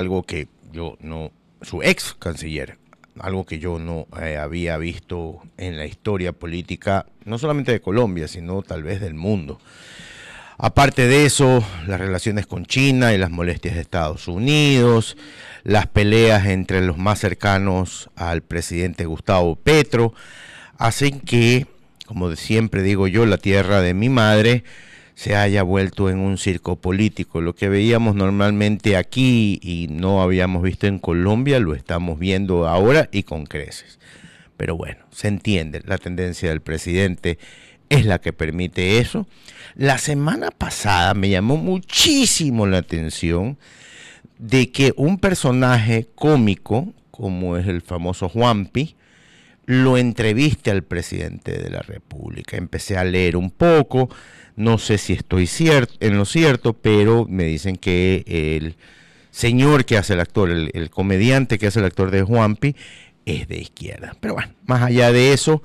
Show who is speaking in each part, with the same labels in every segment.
Speaker 1: algo que yo no, su ex canciller, algo que yo no había visto en la historia política, no solamente de Colombia, sino tal vez del mundo. Aparte de eso, las relaciones con China y las molestias de Estados Unidos, las peleas entre los más cercanos al presidente Gustavo Petro, hacen que, como siempre digo yo, la tierra de mi madre se haya vuelto en un circo político. Lo que veíamos normalmente aquí y no habíamos visto en Colombia, lo estamos viendo ahora y con creces. Pero bueno, se entiende, la tendencia del presidente es la que permite eso. La semana pasada me llamó muchísimo la atención de que un personaje cómico, como es el famoso Juanpi, lo entreviste al presidente de la República. Empecé a leer un poco, no sé si estoy en lo cierto, pero me dicen que el señor que hace el actor, el comediante que hace el actor de Juanpi, es de izquierda. Pero bueno, más allá de eso,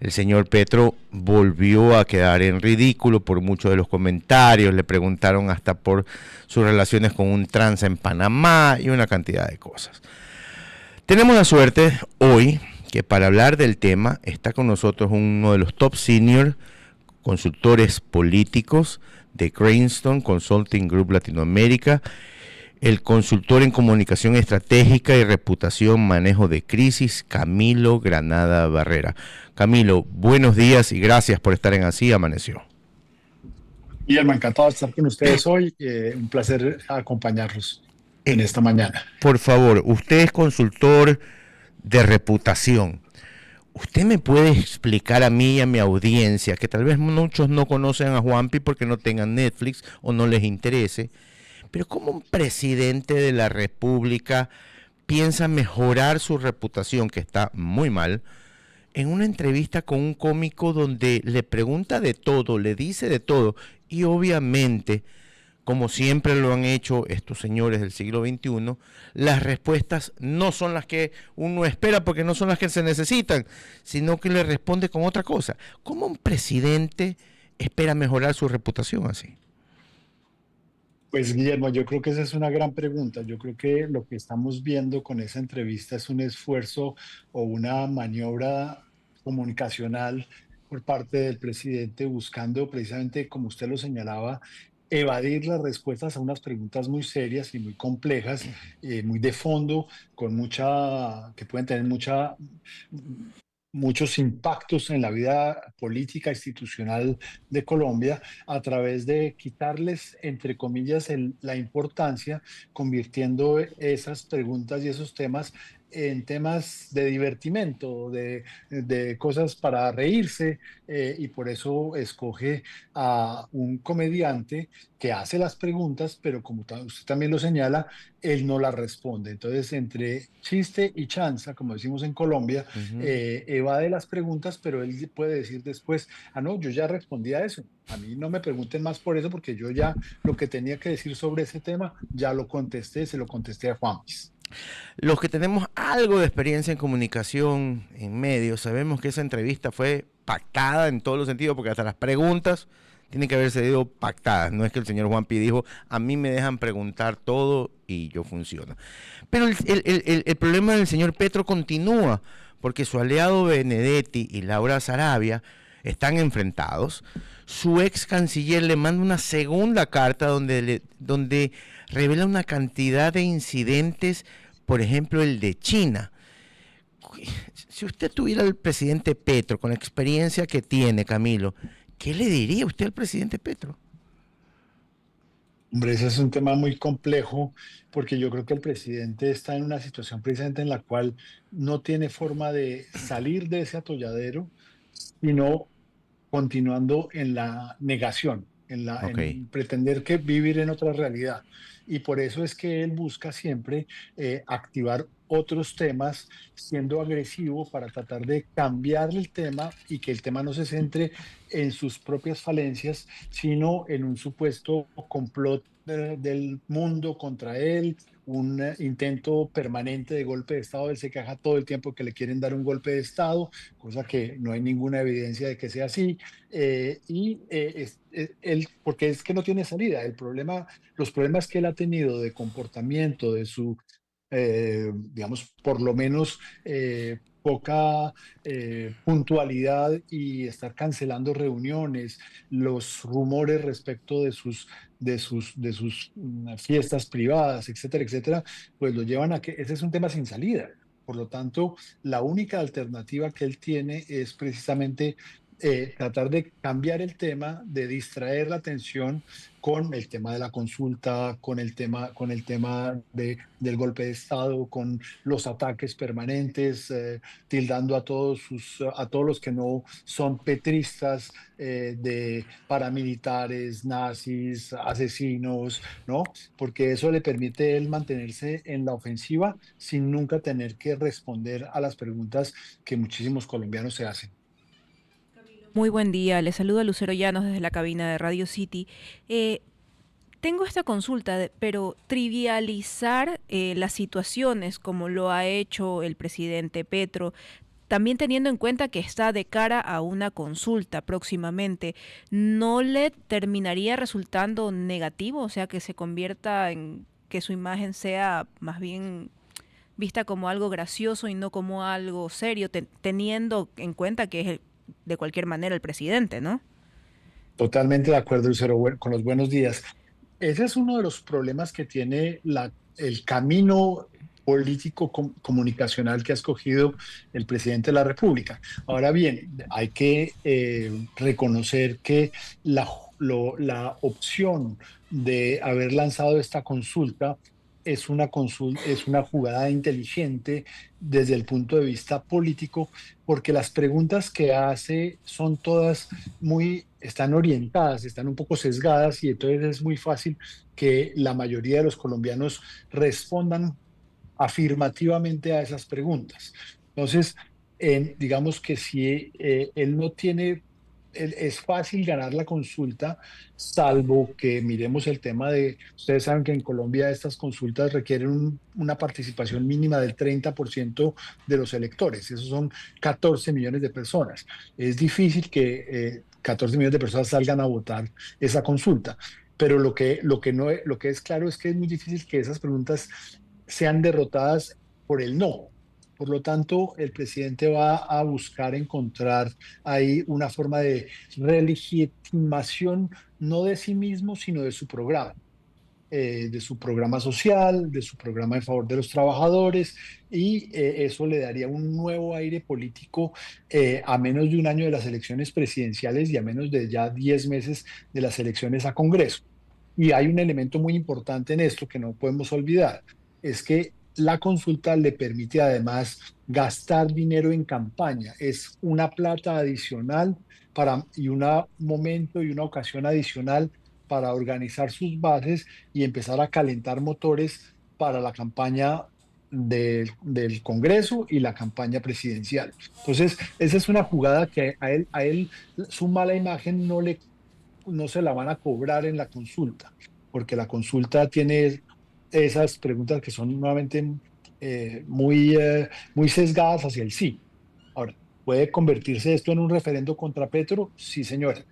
Speaker 1: el señor Petro volvió a quedar en ridículo por muchos de los comentarios, le preguntaron hasta por sus relaciones con un trans en Panamá y una cantidad de cosas. Tenemos la suerte hoy que para hablar del tema está con nosotros uno de los top senior consultores políticos de Cranston Consulting Group Latinoamérica, el consultor en comunicación estratégica y reputación, manejo de crisis, Camilo Granada Barrera. Camilo, buenos días y gracias por estar en Así Amaneció.
Speaker 2: Guillermo, encantado de estar con ustedes hoy. Un placer acompañarlos en esta mañana.
Speaker 1: Por favor, usted es consultor de reputación. ¿Usted me puede explicar a mí y a mi audiencia, que tal vez muchos no conocen a Juanpi porque no tengan Netflix o no les interese, pero cómo un presidente de la República piensa mejorar su reputación, que está muy mal, en una entrevista con un cómico donde le pregunta de todo, le dice de todo, y obviamente, como siempre lo han hecho estos señores del siglo XXI, las respuestas no son las que uno espera porque no son las que se necesitan, sino que le responde con otra cosa. ¿Cómo un presidente espera mejorar su reputación así?
Speaker 2: Pues Guillermo, yo creo que esa es una gran pregunta. Yo creo que lo que estamos viendo con esa entrevista es un esfuerzo o una maniobra comunicacional por parte del presidente buscando precisamente, como usted lo señalaba, evadir las respuestas a unas preguntas muy serias y muy complejas, muy de fondo, que pueden tener muchos impactos en la vida política institucional de Colombia a través de quitarles, entre comillas, la importancia, convirtiendo esas preguntas y esos temas en temas de divertimento, de cosas para reírse, y por eso escoge a un comediante que hace las preguntas, pero como usted también lo señala, él no las responde. Entonces, entre chiste y chanza, como decimos en Colombia,
Speaker 1: Uh -huh.
Speaker 2: evade las preguntas, pero él puede decir después, ah, no, yo ya respondí a eso. A mí no me pregunten más por eso, porque yo ya lo que tenía que decir sobre ese tema, ya lo contesté, se lo contesté a Juanpis.
Speaker 1: Los que tenemos algo de experiencia en comunicación, en medios, sabemos que esa entrevista fue pactada en todos los sentidos, porque hasta las preguntas tienen que haber sido pactadas. No es que el señor Juanpi dijo, a mí me dejan preguntar todo y yo funciono. Pero el problema del señor Petro continúa, porque su aliado Benedetti y Laura Sarabia están enfrentados. Su ex canciller le manda una segunda carta donde revela una cantidad de incidentes, por ejemplo el de China. Si usted tuviera al presidente Petro con la experiencia que tiene, Camilo, ¿qué le diría usted al presidente Petro?
Speaker 2: Hombre, ese es un tema muy complejo porque yo creo que el presidente está en una situación precisamente en la cual no tiene forma de salir de ese atolladero, sino continuando en la negación,
Speaker 1: Ok.
Speaker 2: en pretender que vivir en otra realidad. Y por eso es que él busca siempre activar otros temas, siendo agresivo para tratar de cambiar el tema y que el tema no se centre en sus propias falencias, sino en un supuesto complot del mundo contra él, un intento permanente de golpe de Estado. Él se queja todo el tiempo que le quieren dar un golpe de Estado, cosa que no hay ninguna evidencia de que sea así. Porque es que no tiene salida. Los problemas que él ha tenido de comportamiento, de su, digamos, por lo menos poca puntualidad y estar cancelando reuniones, los rumores respecto de sus fiestas privadas, etcétera, etcétera, pues lo llevan a que ese es un tema sin salida. Por lo tanto, la única alternativa que él tiene es precisamente tratar de cambiar el tema, de distraer la atención con el tema de la consulta, con el tema del golpe de Estado, con los ataques permanentes, tildando a todos los que no son petristas de paramilitares, nazis, asesinos, ¿no? Porque eso le permite a él mantenerse en la ofensiva sin nunca tener que responder a las preguntas que muchísimos colombianos se hacen.
Speaker 3: Muy buen día, le saluda Lucero Llanos desde la cabina de Radio City. Tengo esta consulta, pero trivializar las situaciones como lo ha hecho el presidente Petro, también teniendo en cuenta que está de cara a una consulta próximamente, ¿no le terminaría resultando negativo? O sea, que se convierta en que su imagen sea más bien vista como algo gracioso y no como algo serio, teniendo en cuenta que es de cualquier manera el presidente, ¿no?
Speaker 2: Totalmente de acuerdo, Lucero, con los buenos días. Ese es uno de los problemas que tiene el camino político comunicacional que ha escogido el presidente de la República. Ahora bien, hay que reconocer que la opción de haber lanzado esta consulta es una jugada inteligente desde el punto de vista político, porque las preguntas que hace son todas están orientadas, están un poco sesgadas y entonces es muy fácil que la mayoría de los colombianos respondan afirmativamente a esas preguntas. Entonces, digamos que si él no tiene, es fácil ganar la consulta, salvo que miremos el tema de, ustedes saben que en Colombia estas consultas requieren una participación mínima del 30% de los electores, esos son 14 millones de personas. Es difícil que 14 millones de personas salgan a votar esa consulta. Pero lo que es claro es que es muy difícil que esas preguntas sean derrotadas por el no. Por lo tanto, el presidente va a buscar encontrar ahí una forma de relegitimación, no de sí mismo, sino de su programa social, de su programa en favor de los trabajadores, y eso le daría un nuevo aire político a menos de un año de las elecciones presidenciales y a menos de ya 10 meses de las elecciones a Congreso. Y hay un elemento muy importante en esto que no podemos olvidar, es que la consulta le permite además gastar dinero en campaña. Es una plata adicional y un momento y una ocasión adicional para organizar sus bases y empezar a calentar motores para la campaña del Congreso y la campaña presidencial. Entonces, esa es una jugada que a él su mala imagen no se la van a cobrar en la consulta, porque la consulta tiene esas preguntas que son nuevamente muy sesgadas hacia el sí. Ahora, ¿puede convertirse esto en un referendo contra Petro? Sí, señora.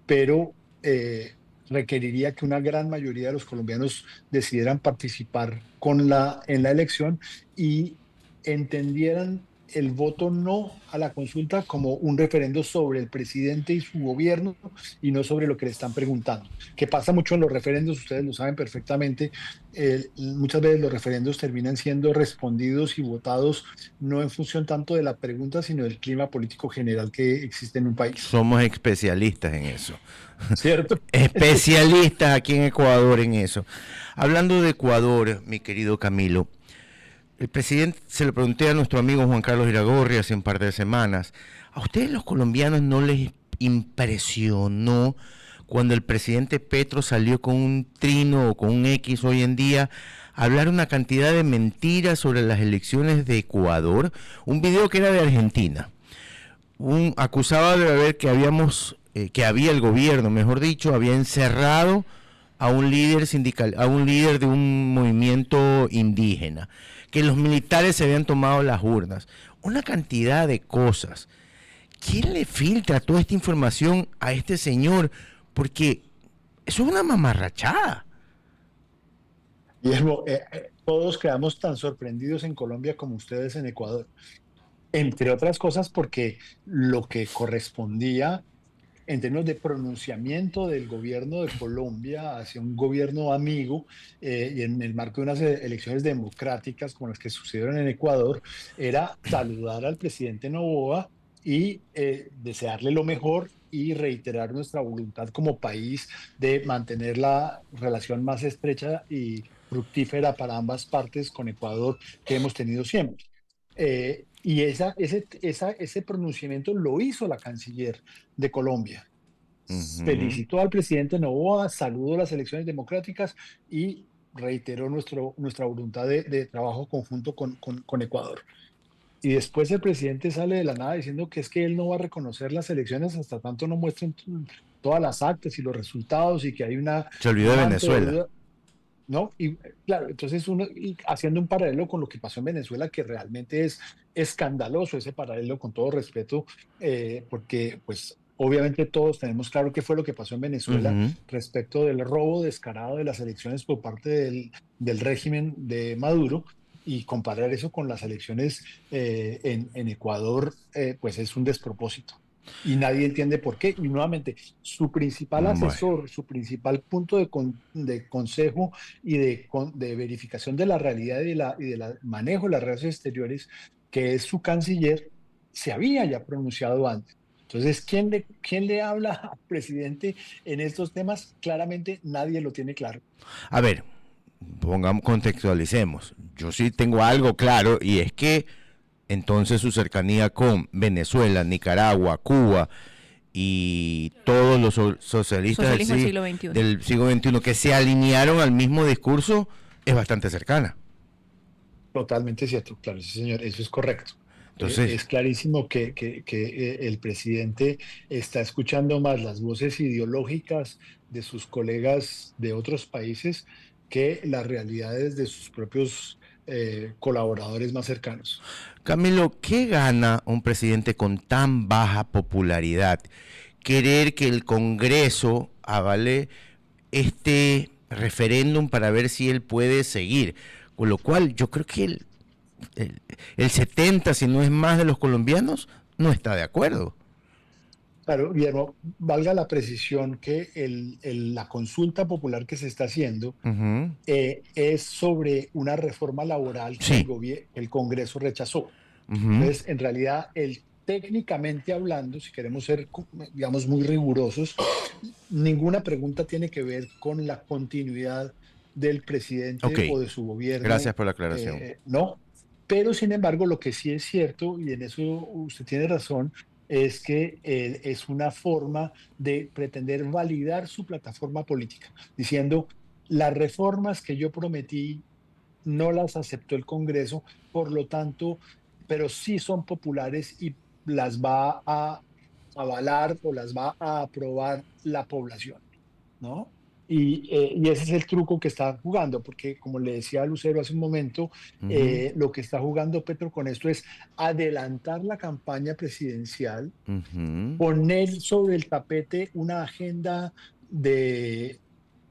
Speaker 2: Pero requeriría que una gran mayoría de los colombianos decidieran participar en la elección y entendieran el voto no a la consulta como un referendo sobre el presidente y su gobierno y no sobre lo que le están preguntando. Que pasa mucho en los referendos, ustedes lo saben perfectamente. Muchas veces los referendos terminan siendo respondidos y votados no en función tanto de la pregunta, sino del clima político general que existe en un país.
Speaker 1: Somos especialistas en eso.
Speaker 2: ¿Cierto?
Speaker 1: Especialistas aquí en Ecuador en eso. Hablando de Ecuador, mi querido Camilo, el presidente, se lo pregunté a nuestro amigo Juan Carlos Iragorri hace un par de semanas, ¿a ustedes los colombianos no les impresionó cuando el presidente Petro salió con un trino o con un X hoy en día a hablar una cantidad de mentiras sobre las elecciones de Ecuador? Un video que era de Argentina. Acusaba de haber que había el gobierno, mejor dicho, había encerrado a un líder sindical, a un líder de un movimiento indígena, que los militares se habían tomado las urnas, una cantidad de cosas. ¿Quién le filtra toda esta información a este señor? Porque eso es una mamarrachada.
Speaker 2: Guillermo, todos quedamos tan sorprendidos en Colombia como ustedes en Ecuador, entre otras cosas porque lo que correspondía en términos de pronunciamiento del gobierno de Colombia hacia un gobierno amigo y en el marco de unas elecciones democráticas como las que sucedieron en Ecuador, era saludar al presidente Noboa y desearle lo mejor y reiterar nuestra voluntad como país de mantener la relación más estrecha y fructífera para ambas partes con Ecuador que hemos tenido siempre. Y ese pronunciamiento lo hizo la canciller de Colombia.
Speaker 1: Ujú.
Speaker 2: Felicitó al presidente Noboa, saludó las elecciones democráticas y reiteró nuestra voluntad de trabajo conjunto con Ecuador. Y después el presidente sale de la nada diciendo que es que él no va a reconocer las elecciones hasta tanto no muestren todas las actas y los resultados y que hay
Speaker 1: Se olvidó
Speaker 2: un
Speaker 1: de
Speaker 2: manto de
Speaker 1: Venezuela.
Speaker 2: duda, ¿no? Y claro, entonces uno y haciendo un paralelo con lo que pasó en Venezuela, que realmente es escandaloso ese paralelo, con todo respeto, porque pues obviamente todos tenemos claro qué fue lo que pasó en Venezuela
Speaker 1: Ujú.
Speaker 2: respecto del robo descarado de las elecciones por parte del régimen de Maduro. Y comparar eso con las elecciones en Ecuador, pues es un despropósito. Y nadie entiende por qué. Y nuevamente, su principal
Speaker 1: Bueno,
Speaker 2: asesor, su principal punto de consejo y de verificación de la realidad y del manejo de las relaciones exteriores, que es su canciller, se había ya pronunciado antes. Entonces, ¿quién le habla al presidente en estos temas? Claramente nadie lo tiene claro.
Speaker 1: a ver, pongamos, contextualicemos. Yo sí tengo algo claro y es que entonces su cercanía con Venezuela, Nicaragua, Cuba y todos los socialistas
Speaker 3: Socialismo del siglo XXI.
Speaker 1: del siglo XXI que se alinearon al mismo discurso es bastante cercana.
Speaker 2: Totalmente cierto, claro, sí, señor, eso es correcto.
Speaker 1: Entonces,
Speaker 2: Es clarísimo que el presidente está escuchando más las voces ideológicas de sus colegas de otros países que las realidades de sus propios colaboradores más cercanos.
Speaker 1: Camilo, ¿qué gana un presidente con tan baja popularidad? Querer que el Congreso avale este referéndum para ver si él puede seguir. Con lo cual, yo creo que el, el 70, si no es más de los colombianos, no está de acuerdo.
Speaker 2: Claro, Guillermo, valga la precisión que la consulta popular que se está haciendo
Speaker 1: Ujú.
Speaker 2: es sobre una reforma laboral que
Speaker 1: Sí.
Speaker 2: el Congreso rechazó.
Speaker 1: Ujú.
Speaker 2: Entonces, en realidad, técnicamente hablando, si queremos ser, digamos, muy rigurosos, ninguna pregunta tiene que ver con la continuidad del
Speaker 1: Ok,
Speaker 2: presidente o de su
Speaker 1: gracias
Speaker 2: gobierno,
Speaker 1: por la aclaración.
Speaker 2: no. Pero, sin embargo, lo que sí es cierto, y en eso usted tiene razón, es que es una forma de pretender validar su plataforma política, diciendo, las reformas que yo prometí no las aceptó el Congreso, por lo tanto, pero sí son populares y las va a avalar o las va a aprobar la población, ¿no? Y ese es el truco que está jugando, porque como le decía a Lucero hace un momento,
Speaker 1: Ujú.
Speaker 2: lo que está jugando Petro con esto es adelantar la campaña presidencial,
Speaker 1: Ujú.
Speaker 2: poner sobre el tapete una agenda de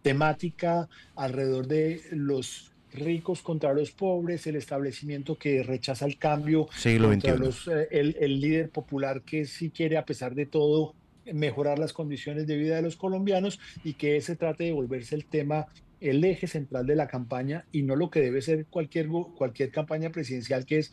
Speaker 2: temática alrededor de los ricos contra los pobres, el establecimiento que rechaza el cambio
Speaker 1: Siglo
Speaker 2: contra
Speaker 1: XXI.
Speaker 2: el líder popular que sí quiere, a pesar de todo, mejorar las condiciones de vida de los colombianos y que ese trate de volverse el tema, el eje central de la campaña y no lo que debe ser cualquier campaña presidencial, que es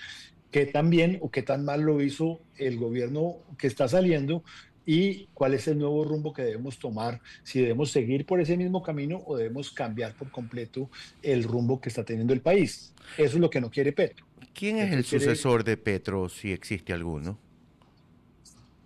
Speaker 2: qué tan bien o qué tan mal lo hizo el gobierno que está saliendo y cuál es el nuevo rumbo que debemos tomar, si debemos seguir por ese mismo camino o debemos cambiar por completo el rumbo que está teniendo el país. Eso es lo que no quiere Petro.
Speaker 1: ¿Quién es el
Speaker 2: Petro quiere,
Speaker 1: sucesor de Petro, si existe alguno?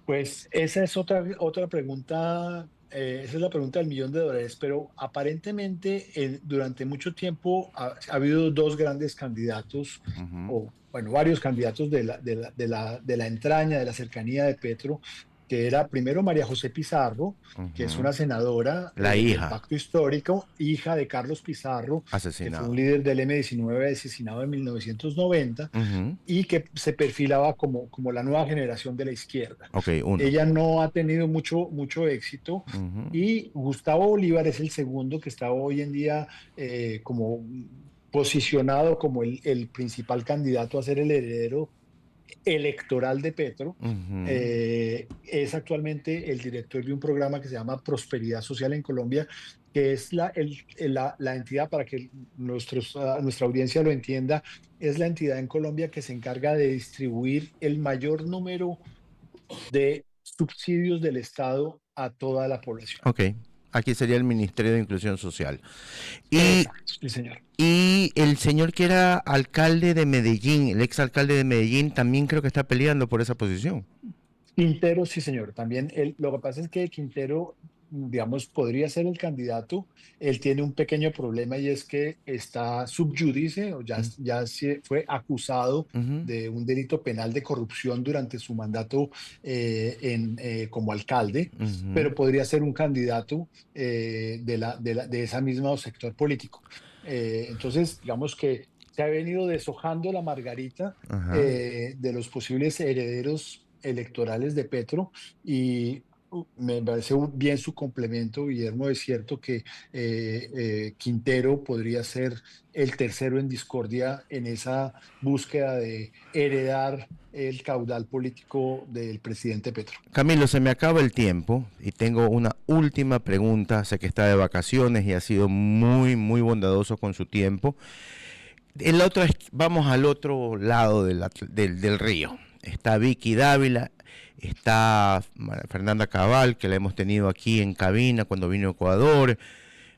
Speaker 2: pues esa es otra pregunta, esa es la pregunta del millón de dólares, pero aparentemente durante mucho tiempo ha habido dos grandes candidatos,
Speaker 1: Ujú.
Speaker 2: o bueno, varios candidatos de la entraña, de la cercanía de Petro. que era primero María José Pizarro, que es
Speaker 1: Ujú.
Speaker 2: una senadora
Speaker 1: La
Speaker 2: del
Speaker 1: hija
Speaker 2: Pacto Histórico, hija de Carlos Pizarro, que fue un
Speaker 1: asesinado.
Speaker 2: líder del M-19 asesinado en 1990
Speaker 1: Ujú.
Speaker 2: y que se perfilaba como la nueva generación de la izquierda.
Speaker 1: Ok, uno.
Speaker 2: Ella no ha tenido mucho éxito
Speaker 1: Ujú.
Speaker 2: y Gustavo Bolívar es el segundo que está hoy en día como posicionado como el principal candidato a ser el heredero electoral de Petro.
Speaker 1: Ujú.
Speaker 2: Es actualmente el director de un programa que se llama Prosperidad Social en Colombia, que es la entidad, para que nuestra audiencia lo entienda, es la entidad en Colombia que se encarga de distribuir el mayor número de subsidios del Estado a toda la población.
Speaker 1: Ok, aquí sería el Ministerio de Inclusión Social. Y,
Speaker 2: Exacto, sí, señor.
Speaker 1: y el señor que era alcalde de Medellín, el exalcalde de Medellín, también creo que está peleando por esa posición.
Speaker 2: Quintero, sí, señor. También lo que pasa es que Quintero, digamos, podría ser el candidato. Él tiene un pequeño problema y es que está subyudice o
Speaker 1: Mm,
Speaker 2: fue acusado
Speaker 1: ujú,
Speaker 2: de un delito penal de corrupción durante su mandato como alcalde,
Speaker 1: ujú.
Speaker 2: pero podría ser un candidato de ese mismo sector político. Entonces, digamos que se ha venido deshojando la margarita
Speaker 1: Ajá.
Speaker 2: de los posibles herederos electorales de Petro y me parece bien su complemento, Guillermo. Es cierto que Quintero podría ser el tercero en discordia en esa búsqueda de heredar el caudal político del presidente Petro.
Speaker 1: Camilo, se me acaba el tiempo y tengo una última pregunta. Sé que está de vacaciones y ha sido muy, muy bondadoso con su tiempo. Vamos al otro lado del río. Está Vicky Dávila, está Fernanda Cabal, que la hemos tenido aquí en cabina cuando vino a Ecuador.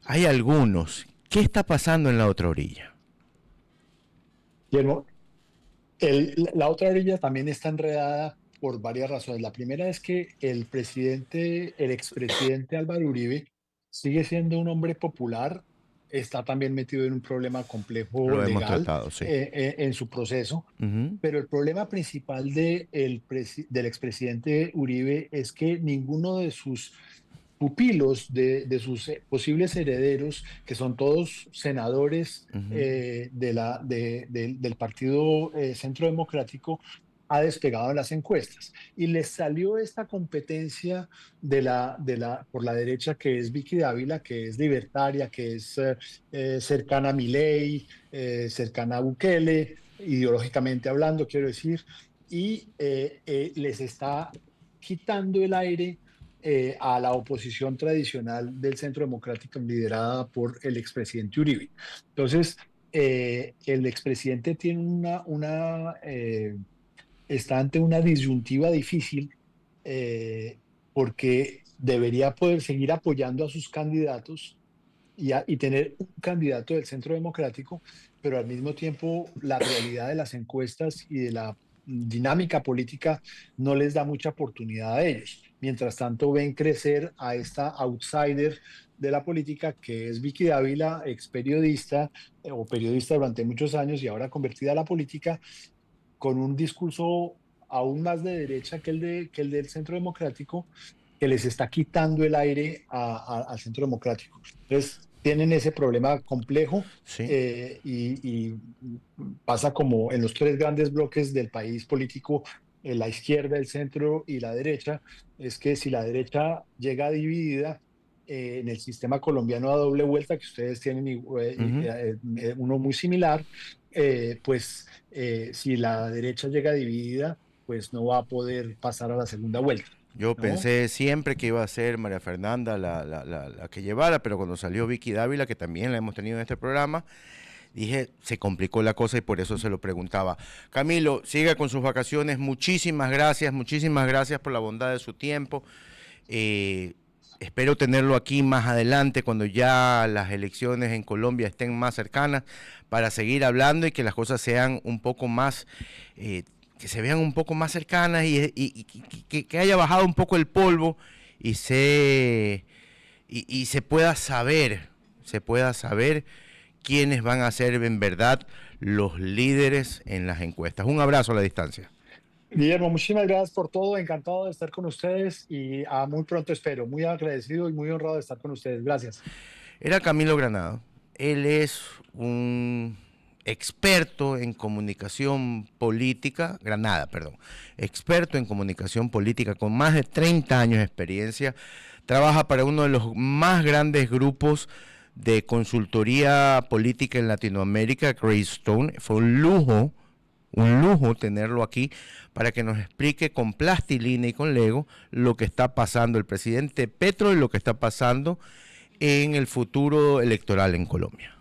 Speaker 1: Hay algunos. ¿Qué está pasando en la otra orilla?
Speaker 2: Guillermo, la otra orilla también está enredada por varias razones. La primera es que el expresidente Álvaro Uribe sigue siendo un hombre popular, está también metido en un problema complejo
Speaker 1: Lo hemos
Speaker 2: legal
Speaker 1: tratado, sí.
Speaker 2: en su proceso,
Speaker 1: Ujú,
Speaker 2: pero el problema principal del expresidente Uribe es que ninguno de sus pupilos, de sus posibles herederos, que son todos senadores
Speaker 1: ujú.
Speaker 2: del Partido Centro Democrático, ha despegado en las encuestas. Y les salió esta competencia por la derecha, que es Vicky Dávila, que es libertaria, que es cercana a Milei, cercana a Bukele, ideológicamente hablando, quiero decir, y les está quitando el aire a la oposición tradicional del Centro Democrático liderada por el expresidente Uribe. Entonces, el expresidente tiene está ante una disyuntiva difícil porque debería poder seguir apoyando a sus candidatos y tener un candidato del Centro Democrático, pero al mismo tiempo la realidad de las encuestas y de la dinámica política no les da mucha oportunidad a ellos. Mientras tanto, ven crecer a esta outsider de la política, que es Vicky Dávila, ex periodista o periodista durante muchos años y ahora convertida a la política, con un discurso aún más de derecha que el del Centro Democrático, que les está quitando el aire al Centro Democrático. Entonces, tienen ese problema complejo
Speaker 1: Sí.
Speaker 2: y pasa como en los tres grandes bloques del país político, la izquierda, el centro y la derecha, es que si la derecha llega dividida, en el sistema colombiano a doble vuelta, que ustedes tienen
Speaker 1: Ujú.
Speaker 2: uno muy similar, pues si la derecha llega dividida, pues no va a poder pasar a la segunda vuelta,
Speaker 1: Yo
Speaker 2: ¿no?
Speaker 1: pensé siempre que iba a ser María Fernanda la que llevara, pero cuando salió Vicky Dávila, que también la hemos tenido en este programa, dije, se complicó la cosa y por eso se lo preguntaba. Camilo, siga con sus vacaciones. Muchísimas gracias por la bondad de su tiempo. Eh, Espero tenerlo aquí más adelante cuando ya las elecciones en Colombia estén más cercanas para seguir hablando y que las cosas sean un poco más, que se vean un poco más cercanas que haya bajado un poco el polvo y y se pueda saber quiénes van a ser en verdad los líderes en las encuestas. Un abrazo a la distancia.
Speaker 2: Guillermo, muchísimas gracias por todo, encantado de estar con ustedes y a muy pronto espero, muy agradecido y muy honrado de estar con ustedes. Gracias.
Speaker 1: Era Camilo Granado. Él es un experto en comunicación política, Granada, perdón, experto en comunicación política con más de 30 años de experiencia. Trabaja para uno de los más grandes grupos de consultoría política en Latinoamérica, Greystone. Fue un lujo tenerlo aquí para que nos explique con plastilina y con Lego lo que está pasando el presidente Petro y lo que está pasando en el futuro electoral en Colombia.